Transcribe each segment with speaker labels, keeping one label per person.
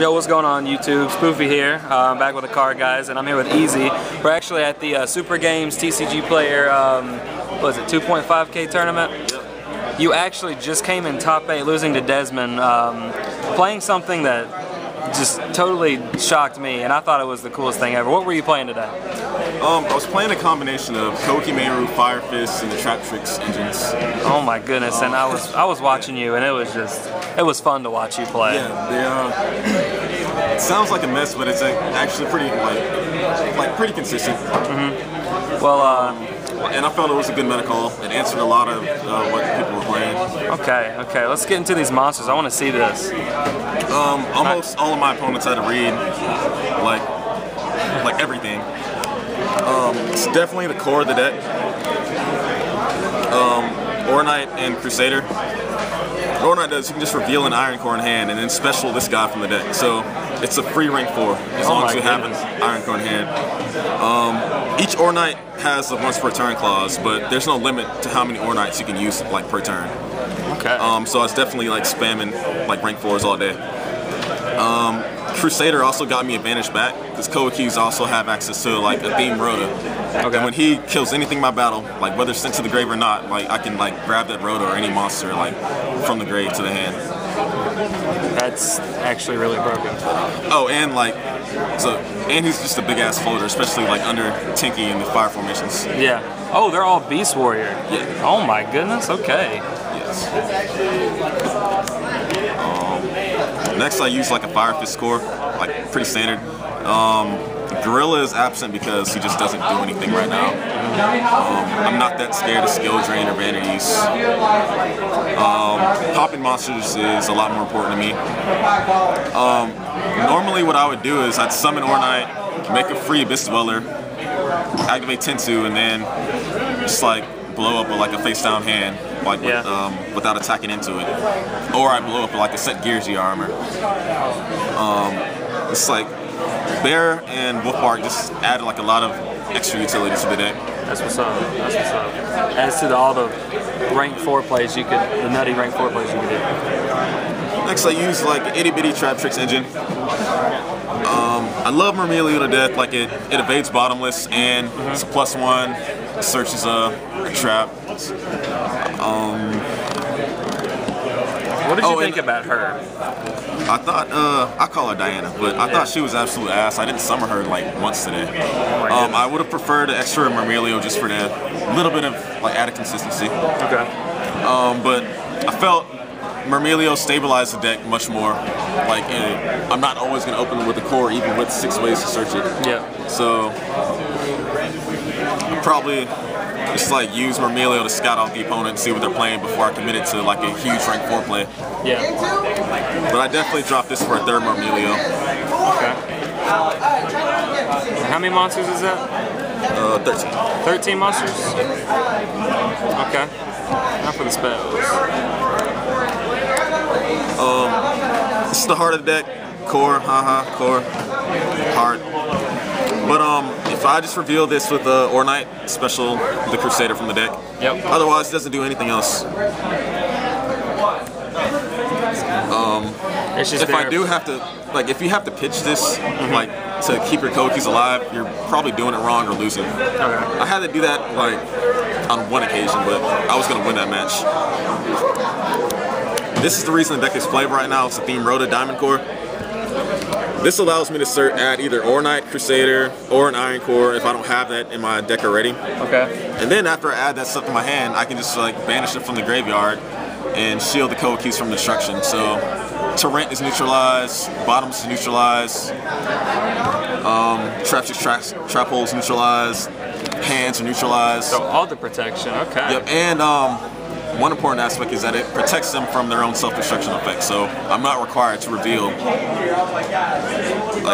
Speaker 1: Yo, what's going on YouTube? Spoofy here. I'm back with the card guys, and I'm here with Easy. We're actually at the Super Games TCGPlayer, what is it, 2.5K tournament? You actually just came in top 8, losing to Desmond, playing something that just totally shocked me, and I thought it was the coolest thing ever. What were you playing today?
Speaker 2: I was playing a combination of Koa'ki Meiru, Fire Fist, and the Trap Tricks engines.
Speaker 1: Oh my goodness! And I was watching you, and it was fun to watch you play.
Speaker 2: Yeah, it sounds like a mess, but it's actually pretty pretty consistent.
Speaker 1: Well,
Speaker 2: and I felt it was a good meta call. It answered a lot of what people were playing.
Speaker 1: Okay. Let's get into these monsters. I want to see this.
Speaker 2: Almost all of my opponents had to read like everything. It's definitely the core of the deck. Ore Knight and Crusader. What Ore Knight does, you can just reveal an Iron Core in hand and then special this guy from the deck. So it's a free rank 4 as long as you have an Iron Core in hand. Each Ore Knight has a once per turn clause, but there's no limit to how many Ore Knights you can use per turn.
Speaker 1: Okay.
Speaker 2: So I was definitely spamming rank 4s all day. Crusader also got me advantage back because Koa'kis also have access to a theme Rota.
Speaker 1: Okay.
Speaker 2: And when he kills anything in my battle, whether it's sent to the grave or not, I can grab that Rota or any monster from the grave to the hand.
Speaker 1: That's actually really broken.
Speaker 2: Oh, and and he's just a big ass floater, especially under Tinky in the fire formations.
Speaker 1: Yeah. Oh, they're all Beast Warrior.
Speaker 2: Yeah.
Speaker 1: Oh my goodness. Okay.
Speaker 2: Yes. Next, I use a Fire Fist core, pretty standard. Gorilla is absent because he just doesn't do anything right now. I'm not that scared of skill drain or vanities. Popping monsters is a lot more important to me. Normally what I would do is I'd summon Ore Knight, make a free Abyss Dweller, activate Tentu, and then just blow up with a face down hand. Without attacking into it, or I blow up with a set Gearsy armor. It's Bear and Wolfbark just added a lot of extra utility to the deck.
Speaker 1: That's what's up. That's what's up. As to all the rank 4 plays the nutty rank 4 plays you could do.
Speaker 2: Next, I use itty bitty Trap Tricks engine. I love Mermelio to death. It evades bottomless and it's a +1. Searches a trap.
Speaker 1: What did you think about her?
Speaker 2: I thought, I call her Diana, but I thought she was absolute ass. I didn't summon her once today. I would have preferred an extra Mermelio just for that little bit of added consistency.
Speaker 1: Okay.
Speaker 2: But I felt Mermelio stabilized the deck much more. I'm not always going to open with the core even with 6 ways to search it.
Speaker 1: Yeah.
Speaker 2: So probably just use Mermelio to scout out the opponent and see what they're playing before I committed to a huge rank 4 play.
Speaker 1: Yeah.
Speaker 2: But I definitely dropped this for a 3rd Mermelio.
Speaker 1: Okay. How many monsters is that?
Speaker 2: 13.
Speaker 1: 13 monsters? Okay. Not for the spells.
Speaker 2: This is the heart of the deck. Core, core, heart. But if I just reveal this with Ore Knight, special the Crusader from the deck.
Speaker 1: Yep.
Speaker 2: Otherwise, it doesn't do anything else. If I do have to, if you have to pitch this, to keep your Koa'kis alive, you're probably doing it wrong or losing.
Speaker 1: Okay.
Speaker 2: I had to do that on one occasion, but I was gonna win that match. This is the reason the deck is played right now. It's a theme Rota Diamond Core. This allows me to add either Ore Knight, Crusader, or an Iron Core if I don't have that in my deck already.
Speaker 1: Okay.
Speaker 2: And then after I add that stuff in my hand, I can just banish it from the graveyard and shield the Koa'kis from destruction. So Torrent is neutralized, Bottoms is neutralized, Trap Holes neutralized, Hands are neutralized.
Speaker 1: So all the protection, okay.
Speaker 2: Yep, and one important aspect is that it protects them from their own self-destruction effects. So I'm not required to reveal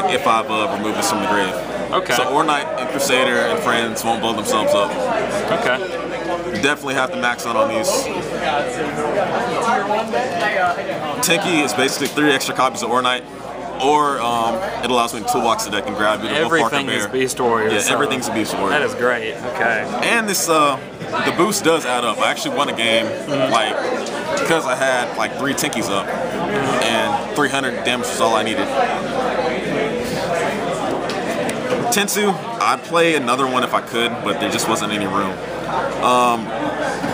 Speaker 2: if I've removed this from the grave.
Speaker 1: Okay.
Speaker 2: So Ore Knight and Crusader and friends won't blow themselves up.
Speaker 1: Okay.
Speaker 2: You definitely have to max out on these. Tinky is basically 3 extra copies of Ore Knight, or it allows me to toolbox the deck and grab either Wolfbark or Bear.
Speaker 1: Everything is Beast Warrior.
Speaker 2: Yeah,
Speaker 1: so
Speaker 2: everything's a Beast Warrior.
Speaker 1: That is great. Okay.
Speaker 2: And this the boost does add up. I actually won a game because I had 3 Tinkies up, and 300 damage was all I needed. Tensu, I'd play another one if I could, but there just wasn't any room.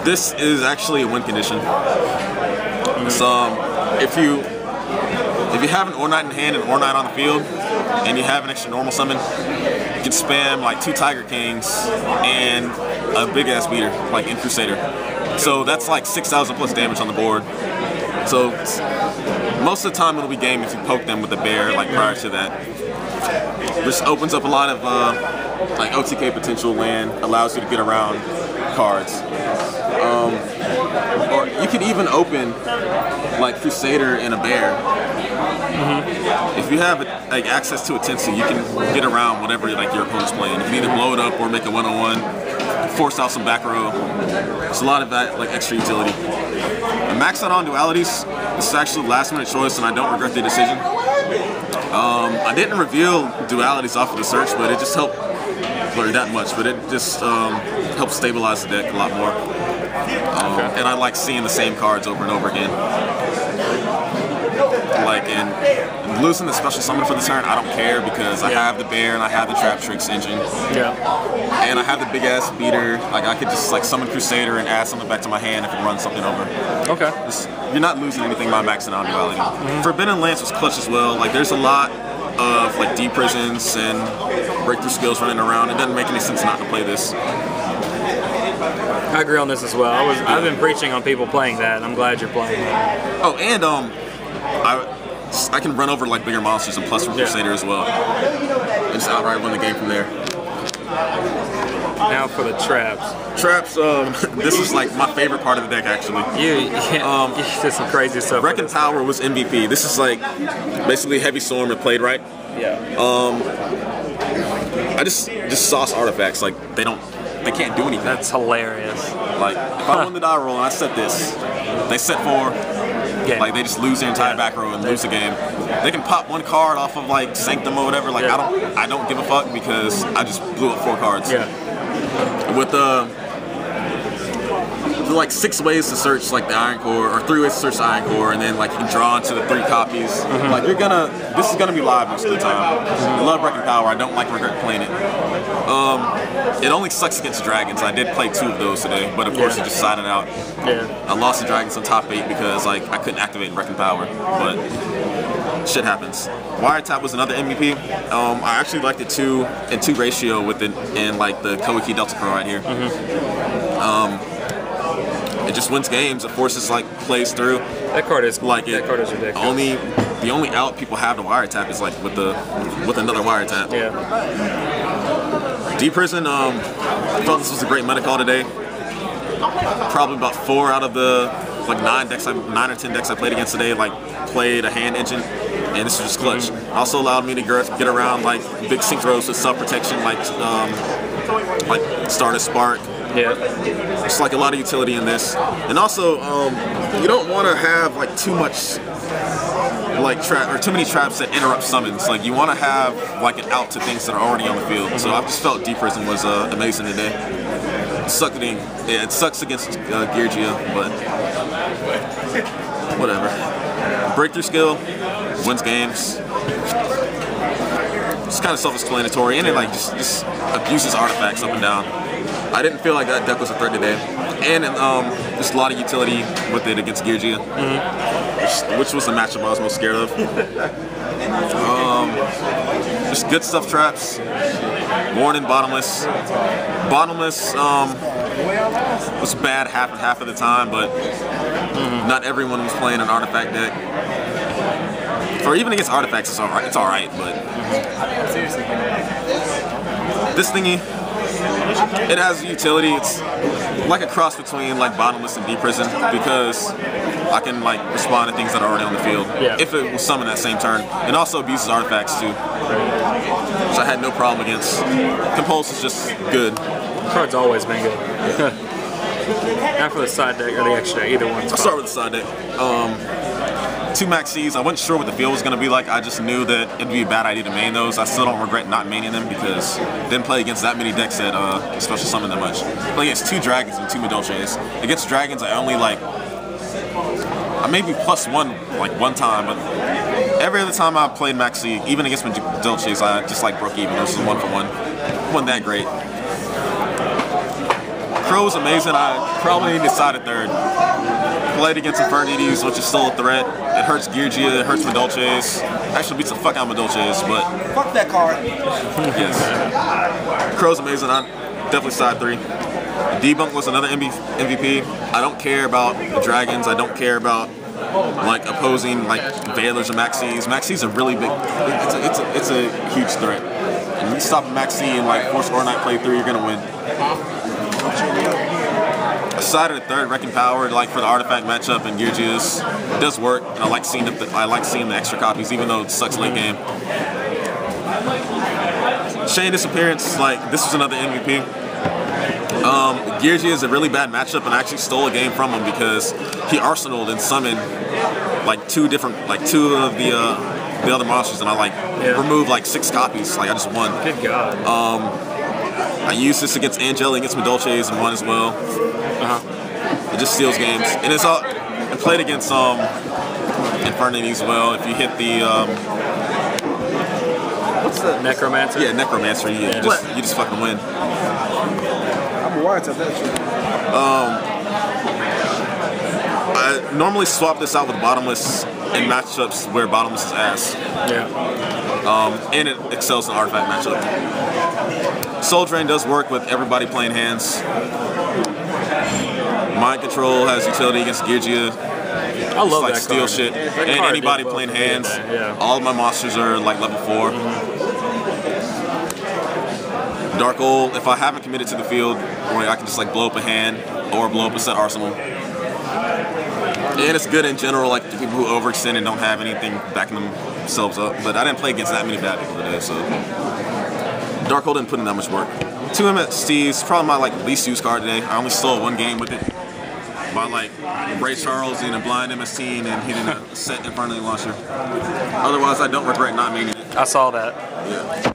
Speaker 2: This is actually a win condition. So if you have an Or Knight in hand and Or Knight on the field, and you have an extra normal summon, you can spam like 2 Tiger Kings and a big ass beater like in Crusader. So that's like 6,000 plus damage on the board. So most of the time it'll be game if you poke them with the bear like prior to that. This opens up a lot of like OTK potential land, allows you to get around cards. Or you could even open like Crusader and a bear. If you have like access to a Tensu, you can get around whatever like your opponent's playing. You can either blow it up or make a 1-on-1, force out some back row. There's a lot of that like extra utility. And max out on dualities. This is actually last minute choice, and I don't regret the decision. I didn't reveal dualities off of the search, but it just helped, or that much, but it just helped stabilize the deck a lot more. And I like seeing the same cards over and over again. Like, and losing the special summon for the turn, I don't care because I have the bear and I have the Trap Tricks engine. And I have the big ass beater. Like, I could just like summon Crusader and add something back to my hand if it runs something over. You're not losing anything by maxing out duality. Forbidden Lance was clutch as well. Like, there's a lot of like deep prisons and breakthrough skills running around. It doesn't make any sense not to play this.
Speaker 1: I agree on this as well. I've been preaching on people playing that, and I'm glad you're playing it.
Speaker 2: Oh, and I can run over like bigger monsters and plus from Crusader as well. And just outright win the game from there.
Speaker 1: Now for the traps.
Speaker 2: Traps, this is like my favorite part of the deck actually.
Speaker 1: You did some crazy stuff.
Speaker 2: Wreck and Power was MVP. This is like basically Heavy Storm that played right. I just sauce artifacts, like they can't do anything.
Speaker 1: That's hilarious.
Speaker 2: Like if I won the die roll and I set this, they set 4. Like they just lose their entire back row and lose the game. They can pop 1 card off of like Sanctum or whatever. Like I don't give a fuck because I just blew up 4 cards. With like 6 ways to search like the Iron Core, or 3 ways to search the Iron Core, and then like you can draw into the 3 copies. Like this is gonna be live most of the time. I love Wreck and Power. I don't like regret playing it. It only sucks against dragons. I did play 2 of those today, but of course it just sided out. I lost the dragons on top 8 because like I couldn't activate Wreck and Power, but shit happens. Wiretap was another MVP. I actually liked it 2-2 ratio with it in like the Koa'ki Delta Pro right here. It just wins games. It forces like plays through.
Speaker 1: That card is
Speaker 2: like
Speaker 1: that card is ridiculous.
Speaker 2: The only out people have to wiretap is like with another wiretap. Deep Prison. I felt this was a great meta call today. Probably about 4 out of the like 9 or 10 decks I played against today like played a hand engine, and this was just clutch. Also allowed me to get around like big synchros with self protection, like Stardust Spark. It's like a lot of utility in this, and also you don't want to have like too much like too many traps that interrupt summons. Like you want to have like an out to things that are already on the field. So I just felt Deep Prison was amazing today. It sucks against Geargia, but whatever. Breakthrough skill wins games. It's kind of self-explanatory, and it like just abuses artifacts up and down. I didn't feel like that deck was a threat today, and just a lot of utility with it against Geargia, which was the matchup I was most scared of. Just good stuff traps. Warning Bottomless. Bottomless was bad half of the time, but not everyone was playing an artifact deck. Or even against artifacts, it's alright, but this thingy, it has utility. It's like a cross between like Bottomless and Deep Prison because I can like respond to things that are already on the field if it was summoned that same turn, and also abuses artifacts too, which I had no problem against. Compulse is just good.
Speaker 1: The card's always been good. Not for the side deck or the extra deck, either one's fine.
Speaker 2: I'll start with the side deck. 2 Maxis. I wasn't sure what the field was going to be like. I just knew that it'd be a bad idea to main those. I still don't regret not maining them because I didn't play against that many decks that special summon that much. I played against 2 dragons and 2 Medolches. Against dragons, I only like, I maybe +1 like 1 time, but every other time I played Maxi, even against Dolces, I just like broke even. It was 1-for-1. Wasn't that great. Crow was amazing. I probably decided third. Played against Infernities, which is still a threat. It hurts Geargia, it hurts Madolches. Actually beats the fuck out of Madolches, but...
Speaker 3: Fuck that card.
Speaker 2: Yes. Crow's amazing. I definitely side 3. Debunk was another MVP. I don't care about the Dragons. I don't care about like opposing like Veilers or Maxis. Maxis are really big. It's a huge threat. And you stop Maxi and like force or not play 3, you're gonna win. Aside of the third, Wrecking Power, like for the artifact matchup and Geargia's, it does work. And I like seeing the extra copies, even though it sucks late game. Shane Disappearance, like this was another MVP. Geargia is a really bad matchup, and I actually stole a game from him because he arsenaled and summoned like two of the other monsters, and I removed like 6 copies. Like I just won.
Speaker 1: Good God.
Speaker 2: I used this against Angela, against Madolches, and won as well. It just steals games, and it's all. I played against Infernity as well. If you hit the
Speaker 1: what's the Necromancer?
Speaker 2: Yeah, Necromancer. You just fucking win. I normally swap this out with Bottomless in matchups where Bottomless is ass.
Speaker 1: Yeah.
Speaker 2: And it excels in artifact matchup. Soul Drain does work with everybody playing hands. Mind Control has utility against Geargia.
Speaker 1: I love
Speaker 2: like
Speaker 1: that
Speaker 2: steal
Speaker 1: card.
Speaker 2: shit.
Speaker 1: That
Speaker 2: And
Speaker 1: card
Speaker 2: anybody
Speaker 1: did well
Speaker 2: playing
Speaker 1: for me
Speaker 2: hands.
Speaker 1: today, yeah.
Speaker 2: All of my monsters are like level 4. Dark Old, if I haven't committed to the field, where I can just like blow up a hand or blow up a set arsenal. And it's good in general, like the people who overextend and don't have anything backing themselves up. But I didn't play against that many bad people today, so Dark Old didn't put in that much work. 2 MSTs, probably my like least used card today. I only stole 1 game with it by like Ray Charles in a blind MST and then hitting a set in front of the launcher. Otherwise, I don't regret not making it.
Speaker 1: I saw that.
Speaker 2: Yeah.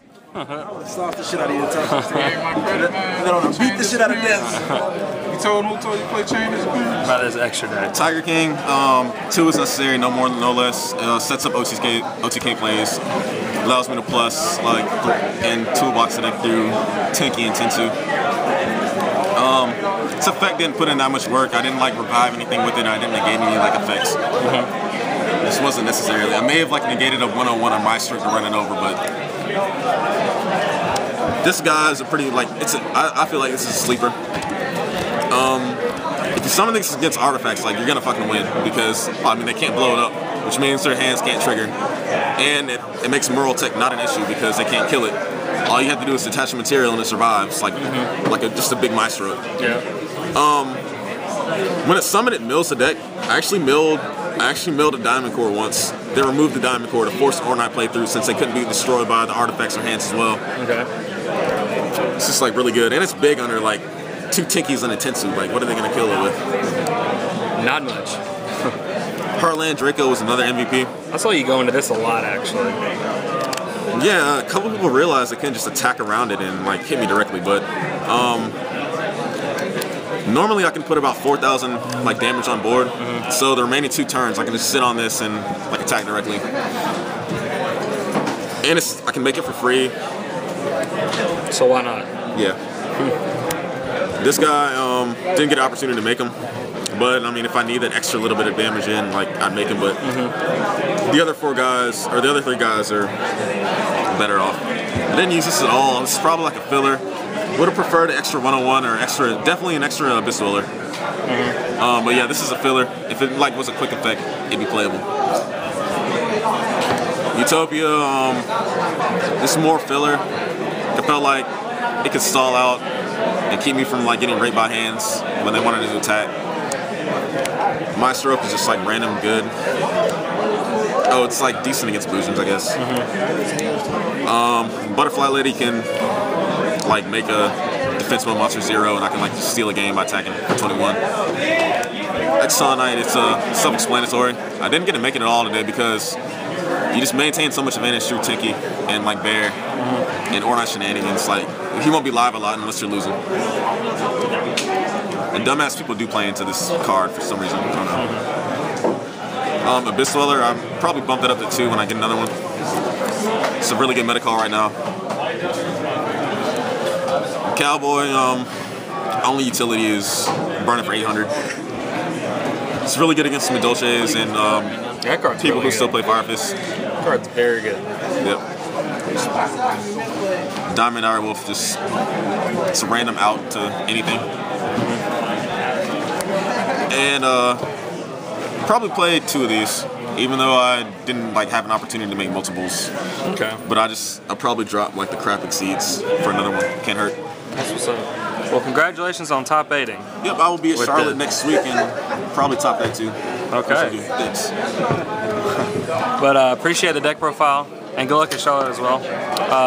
Speaker 3: Slap the shit out of you. Beat the shit out of death.
Speaker 4: Who told you to play Chambers?
Speaker 1: About his extra day.
Speaker 2: Tiger King, 2 is necessary, no more, no less. Sets up OTK plays, allows me to plus like and toolbox it up through Tinky and Tensu. Its effect didn't put in that much work. I didn't like revive anything with it. I didn't negate any like effects. This wasn't necessarily. I may have like negated a 101 on my streak to run it over, but this guy is a pretty like I feel like this is a sleeper. If you summon this against artifacts, like you're gonna fucking win because I mean they can't blow it up, which means their hands can't trigger, and it makes Merle Tech not an issue because they can't kill it. All you have to do is detach the material and it survives, like just a big maestro.
Speaker 1: Yeah.
Speaker 2: When it's summoned, it mills the deck. I actually milled a Diamond Core once. They removed the Diamond Core to force Ornite playthrough since they couldn't be destroyed by the artifacts or hands as well.
Speaker 1: Okay.
Speaker 2: It's just like really good, and it's big under like 2 Tinkies and a Tensu. Like, what are they gonna kill it with?
Speaker 1: Not much.
Speaker 2: Heartland Draco was another MVP.
Speaker 1: I saw you go into this a lot, actually.
Speaker 2: Yeah, a couple people realized they couldn't just attack around it and like hit me directly, but normally I can put about 4,000 like damage on board. So the remaining 2 turns I can just sit on this and like attack directly. And I can make it for free.
Speaker 1: So why not?
Speaker 2: Yeah. This guy didn't get an opportunity to make him. But I mean, if I need that extra little bit of damage in, like I'd make him. But the other 4 guys, or the other 3 guys, are better off. I didn't use this at all. This is probably like a filler. Would have preferred an extra 101 or definitely an extra Abyss Dweller. But yeah, this is a filler. If it like was a quick effect, it'd be playable. Utopia, this is more filler. I felt like it could stall out and keep me from like getting raped by hands when they wanted to attack. My stroke is just like random good. Oh, it's like decent against illusions, I guess. Butterfly Lady can like make a defense mode monster 0, and I can like just steal a game by attacking for 21. Exile Knight, it's self-explanatory. I didn't get to make it at all today because you just maintain so much advantage through Tinky and like Bear and Ornite shenanigans. Like he won't be live a lot unless you're losing. And dumbass people do play into this card for some reason. I don't know. Abyss Dweller, I'll probably bump that up to 2 when I get another one. It's a really good meta call right now. Cowboy, only utility is burning for 800. It's really good against Midolches and people who still play Fire Fist.
Speaker 1: That card's very good.
Speaker 2: Yep. Diamond Iron Wolf, just it's a random out to anything. And probably played 2 of these, even though I didn't have an opportunity to make multiples.
Speaker 1: Okay.
Speaker 2: But I'll probably drop the Crap Exceeds for another one. Can't hurt.
Speaker 1: That's what's up. Well, congratulations on top 8ing.
Speaker 2: Yep, I will be at Charlotte next week and probably top that too.
Speaker 1: Okay.
Speaker 2: Thanks.
Speaker 1: But appreciate the deck profile, and good luck at Charlotte as well.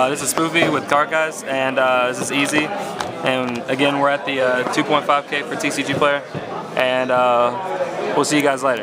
Speaker 1: This is Spoofy with Card Guys, and this is Easy. And again, we're at the 2.5K for TCGPlayer, and we'll see you guys later.